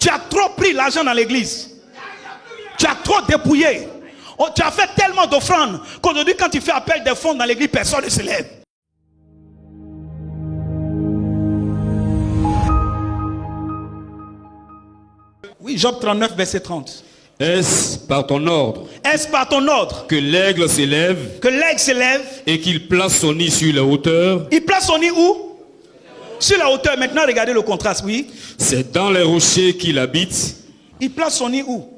Tu as trop pris l'argent dans l'église. Tu as trop dépouillé. Oh, tu as fait tellement d'offrandes qu'aujourd'hui, quand tu fais appel des fonds dans l'église, personne ne se lève. Oui, Job 39, verset 30. Est-ce par ton ordre Est-ce par ton ordre que l'aigle s'élève que l'aigle s'élève et qu'il place son nid sur la hauteur? Il place son nid où? Sur la hauteur. Maintenant, regardez le contraste, oui. C'est dans les rochers qu'il habite. Il place son nid où?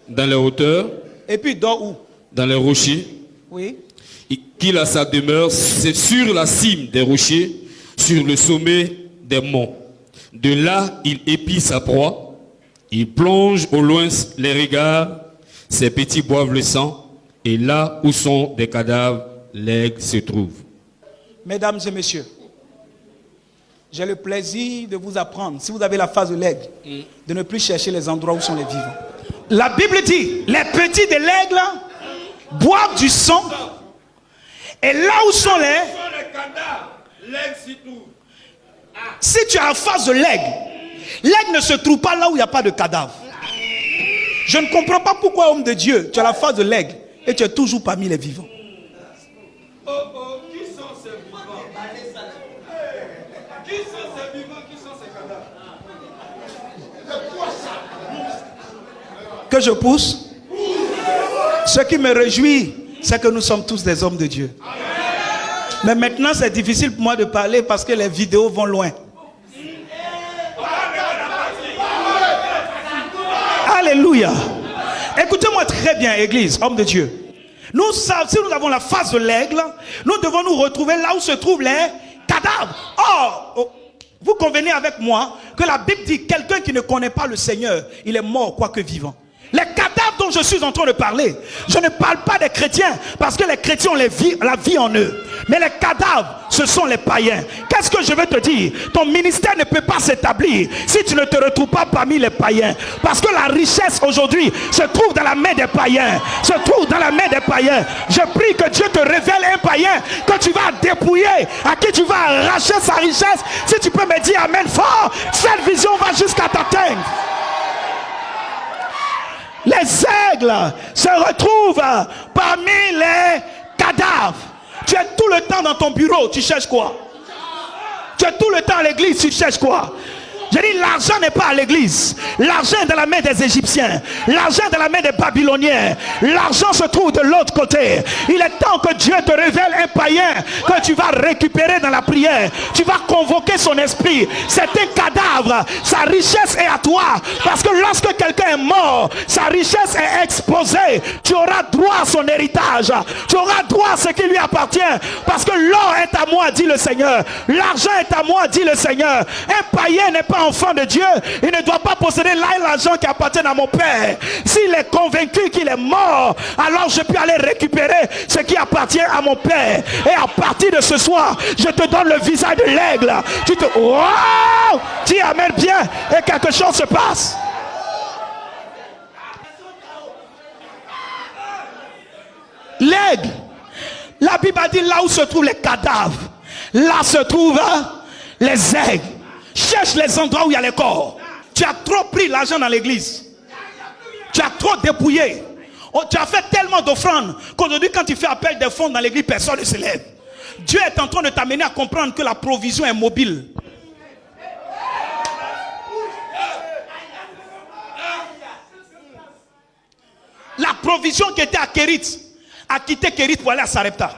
Dans les hauteurs. Et puis il dort où? Dans les rochers. Oui. Qu'il a sa demeure, c'est sur la cime des rochers, sur le sommet des monts. De là, il épie sa proie. Il plonge au loin les regards. Ses petits boivent le sang. Et là où sont des cadavres, l'aigle se trouve. Mesdames et messieurs, j'ai le plaisir de vous apprendre, si vous avez la face de l'aigle, de ne plus chercher les endroits où sont les vivants. La Bible dit, les petits de l'aigle boivent du sang. Et là où sont les cadavres, l'aigle s'y trouve. Si tu es en face de l'aigle, l'aigle ne se trouve pas là où il n'y a pas de cadavre. Je ne comprends pas pourquoi, homme de Dieu, tu as la face de l'aigle et tu es toujours parmi les vivants. Qui sont ces vivants? Qui sont ces vivants? Qui sont ces cadavres? Que je pousse. Ce qui me réjouit, c'est que nous sommes tous des hommes de Dieu. Mais maintenant, c'est difficile pour moi de parler parce que les vidéos vont loin. Alléluia. Écoutez-moi très bien, Église, homme de Dieu. Nous savons, si nous avons la face de l'aigle, nous devons nous retrouver là où se trouvent les cadavres. Or, vous convenez avec moi que la Bible dit quelqu'un qui ne connaît pas le Seigneur, il est mort quoique vivant. Les cadavres dont je suis en train de parler, je ne parle pas des chrétiens parce que les chrétiens ont la vie en eux. Mais les cadavres, ce sont les païens. Qu'est-ce que je veux te dire? Ton ministère ne peut pas s'établir si tu ne te retrouves pas parmi les païens. Parce que la richesse aujourd'hui se trouve dans la main des païens. Se trouve dans la main des païens. Je prie que Dieu te révèle un païen que tu vas dépouiller, à qui tu vas arracher sa richesse. Si tu peux me dire amen fort, cette vision va jusqu'à t'atteindre. Les aigles se retrouvent parmi les cadavres. Tu es tout le temps dans ton bureau, tu cherches quoi? Tu es tout le temps à l'église, tu cherches quoi? Je dis, l'argent n'est pas à l'église. L'argent est dans la main des Égyptiens. L'argent est dans la main des Babyloniens. L'argent se trouve de l'autre côté. Il est temps que Dieu te révèle un païen que tu vas récupérer dans la prière. Tu vas convoquer son esprit. C'est un cadavre. Sa richesse est à toi. Parce que lorsque quelqu'un est mort, sa richesse est exposée. Tu auras droit à son héritage. Tu auras droit à ce qui lui appartient. Parce que l'or est à moi, dit le Seigneur. L'argent est à moi, dit le Seigneur. Un païen n'est pas enfant de Dieu, il ne doit pas posséder l'argent qui appartient à mon Père. S'il est convaincu qu'il est mort, alors je peux aller récupérer ce qui appartient à mon Père. Et à partir de ce soir, je te donne le visage de l'aigle. Tu te... Wow! Tu amènes bien et quelque chose se passe. L'aigle, la Bible a dit là où se trouvent les cadavres, là se trouvent les aigles. Cherche les endroits où il y a les corps. Tu as trop pris l'argent dans l'église. Tu as trop dépouillé. Oh, tu as fait tellement d'offrandes qu'aujourd'hui quand tu fais appel des fonds dans l'église, personne ne se lève. Dieu est en train de t'amener à comprendre que la provision est mobile. La provision qui était à Kérit a quitté Kérit pour aller à Sarepta.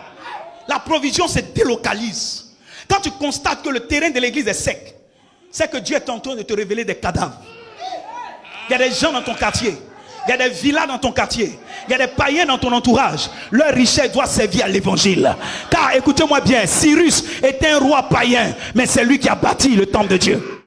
La provision se délocalise. Quand tu constates que le terrain de l'église est sec, c'est que Dieu est en train de te révéler des cadavres. Il y a des gens dans ton quartier. Il y a des villas dans ton quartier. Il y a des païens dans ton entourage. Leur richesse doit servir à l'évangile. Car écoutez-moi bien, Cyrus était un roi païen, mais c'est lui qui a bâti le temple de Dieu.